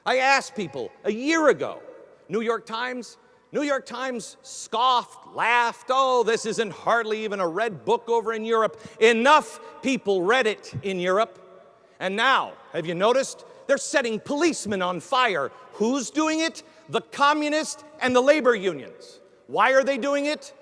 I asked people a year ago, New York Times scoffed, laughed, oh, this isn't hardly even a red book over in Europe. Enough people read it in Europe. And now, have you noticed? They're setting policemen on fire. Who's doing it? The communists and the labor unions. Why are they doing it?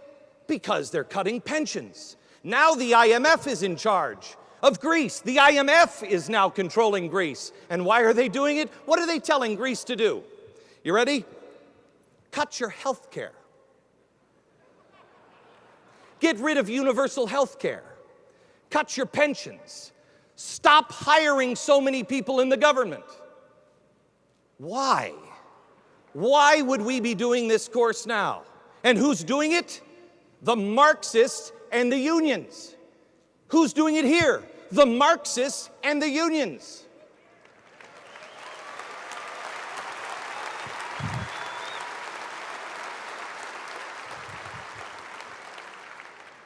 Because they're cutting pensions. Now the IMF is in charge of Greece. The IMF is now controlling Greece. And why are they doing it? What are they telling Greece to do? You ready? Cut your health care. Get rid of universal health care. Cut your pensions. Stop hiring so many people in the government. Why? Why would we be doing this course now? And who's doing it? The Marxists and the unions. Who's doing it here? The Marxists and the unions.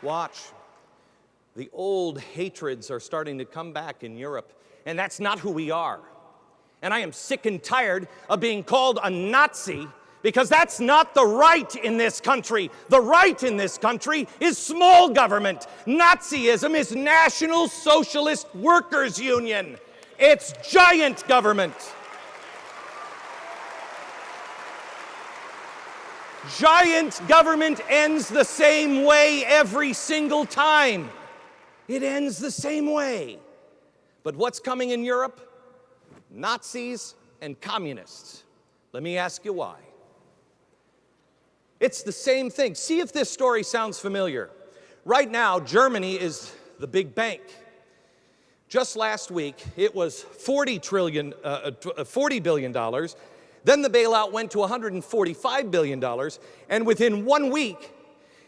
Watch. The old hatreds are starting to come back in Europe, and that's not who we are. And I am sick and tired of being called a Nazi, because that's not the right in this country. The right in this country is small government. Nazism is National Socialist Workers Union. It's giant government. Giant government ends the same way every single time. It ends the same way. But what's coming in Europe? Nazis and communists. Let me ask you why. It's the same thing. See if this story sounds familiar. Right now, Germany is the big bank. Just last week, it was $40 billion. Then the bailout went to $145 billion. And within 1 week,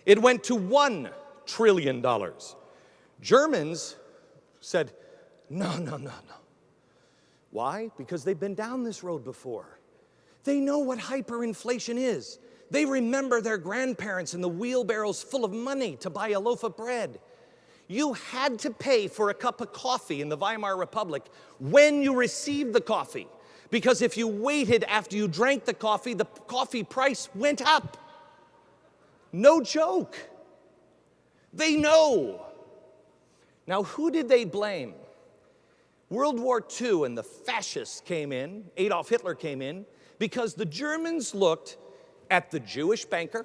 it went to $1 trillion. Germans said, no. Why? Because they've been down this road before. They know what hyperinflation is. They remember their grandparents and the wheelbarrows full of money to buy a loaf of bread. You had to pay for a cup of coffee in the Weimar Republic when you received the coffee. Because if you waited after you drank the coffee price went up. No joke. They know. Now, who did they blame? World War II and the fascists came in, Adolf Hitler came in, because the Germans looked at the Jewish banker.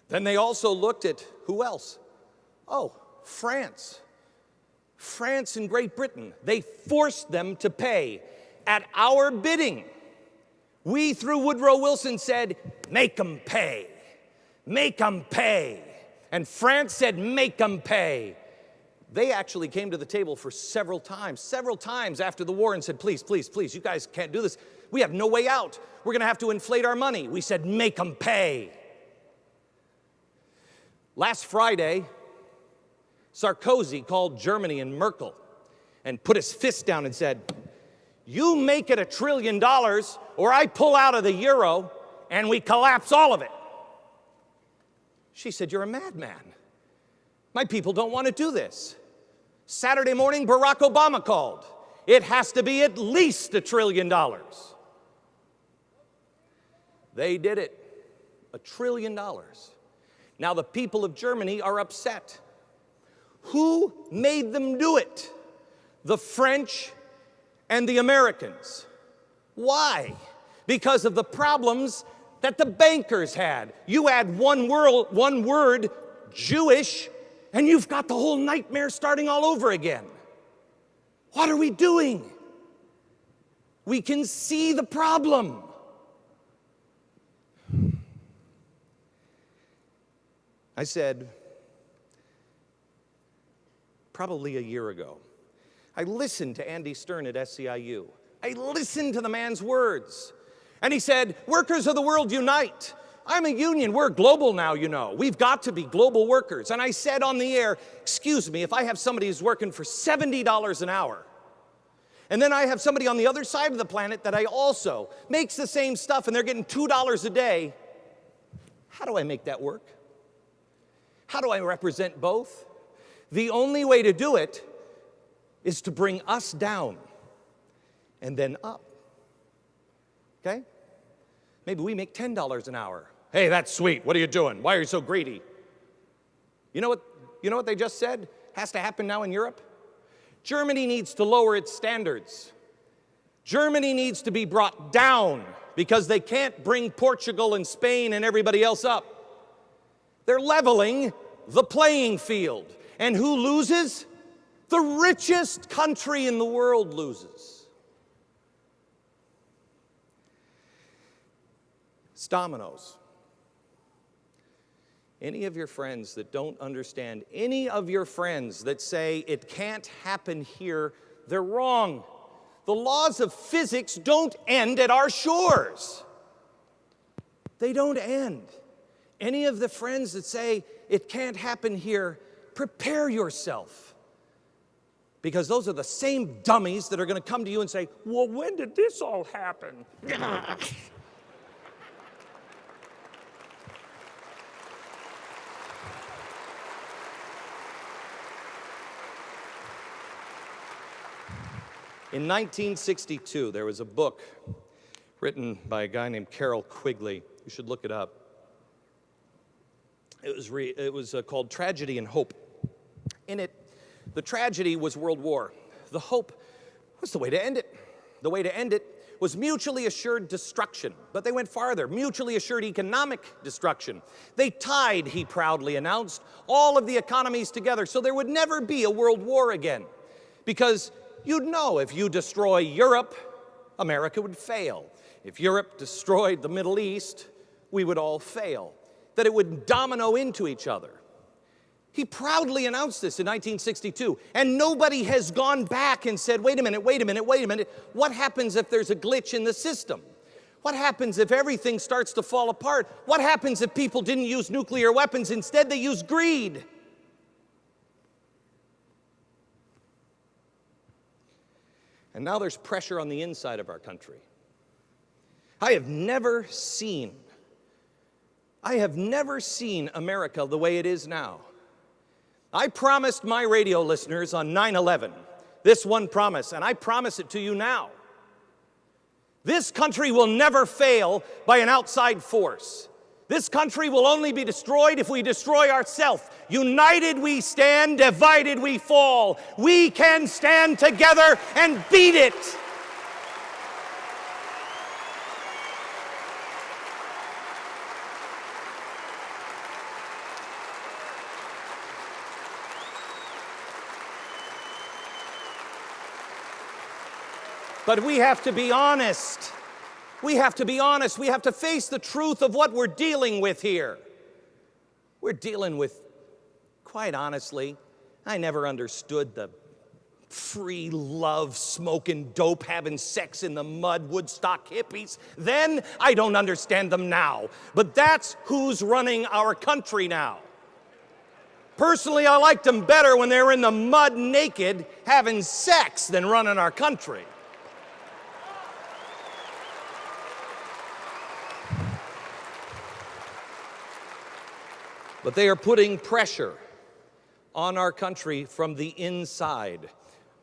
Then they also looked at who else? Oh, France. France and Great Britain. They forced them to pay at our bidding. We, through Woodrow Wilson, said, make them pay. Make them pay. And France said, make them pay. They actually came to the table for several times after the war and said, please, you guys can't do this. We have no way out. We're going to have to inflate our money. We said, make them pay. Last Friday, Sarkozy called Germany and Merkel and put his fist down and said, you make it $1 trillion or I pull out of the euro and we collapse all of it. She said, you're a madman. My people don't want to do this. Saturday morning, Barack Obama called. It has to be at least $1 trillion. They did it. $1 trillion. Now the people of Germany are upset. Who made them do it? The French and the Americans. Why? Because of the problems that the bankers had. You add one word, Jewish, and you've got the whole nightmare starting all over again. What are we doing? We can see the problem. I said, probably a year ago, I listened to Andy Stern at SCIU. I listened to the man's words. And he said, workers of the world unite. I'm a union. We're global now, you know. We've got to be global workers. And I said on the air, excuse me, if I have somebody who's working for $70 an hour, and then I have somebody on the other side of the planet that I also makes the same stuff and they're getting $2 a day, how do I make that work? How do I represent both? The only way to do it is to bring us down and then up. okay? Maybe we make $10 an hour. Hey, that's sweet. What are you doing? Why are you so greedy? You know what they just said has to happen now in Europe? Germany needs to lower its standards. Germany needs to be brought down because they can't bring Portugal and Spain and everybody else up. They're leveling the playing field. And who loses? The richest country in the world loses. It's dominoes. Any of your friends that don't understand, any of your friends that say it can't happen here, they're wrong. The laws of physics don't end at our shores. They don't end. Any of the friends that say it can't happen here, prepare yourself. Because those are the same dummies that are going to come to you and say, well, when did this all happen? In 1962, there was a book written by a guy named Carroll Quigley. You should look it up. It was called Tragedy and Hope. In it, the tragedy was World War. The hope was the way to end it. The way to end it was mutually assured destruction. But they went farther, mutually assured economic destruction. They tied, he proudly announced, all of the economies together so there would never be a world war again. Because you'd know if you destroy Europe, America would fail. If Europe destroyed the Middle East, we would all fail. That it would domino into each other. He proudly announced this in 1962, and nobody has gone back and said, wait a minute, what happens if there's a glitch in the system? What happens if everything starts to fall apart? What happens if people didn't use nuclear weapons, instead they used greed? And now there's pressure on the inside of our country. I have never seen America the way it is now. I promised my radio listeners on 9/11 this one promise, and I promise it to you now. This country will never fail by an outside force. This country will only be destroyed if we destroy ourselves. United we stand, divided we fall. We can stand together and beat it. But we have to be honest. We have to be honest. We have to face the truth of what we're dealing with here. We're dealing with, quite honestly, I never understood the free love, smoking dope, having sex in the mud, Woodstock hippies. Then I don't understand them now. But that's who's running our country now. Personally, I liked them better when they were in the mud naked having sex than running our country. But they are putting pressure on our country from the inside.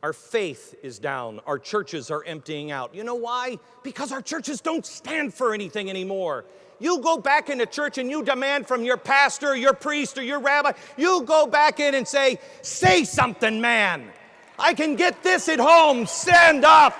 Our faith is down. Our churches are emptying out. You know why? Because our churches don't stand for anything anymore. You go back into church and you demand from your pastor, your priest, or your rabbi, you go back in and say something, man. I can get this at home. Stand up.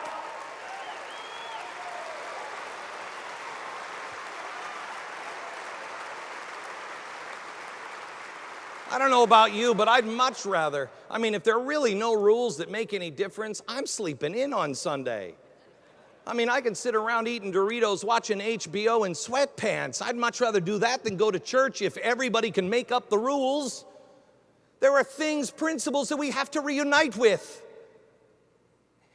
I don't know about you, but I'd much rather, if there are really no rules that make any difference, I'm sleeping in on Sunday. I can sit around eating Doritos, watching HBO in sweatpants. I'd much rather do that than go to church if everybody can make up the rules. There are principles that we have to reunite with.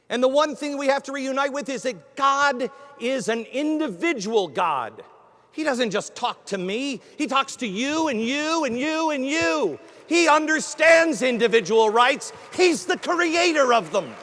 And the one thing we have to reunite with is that God is an individual God. He doesn't just talk to me. He talks to you and you and you and you. He understands individual rights. He's the creator of them.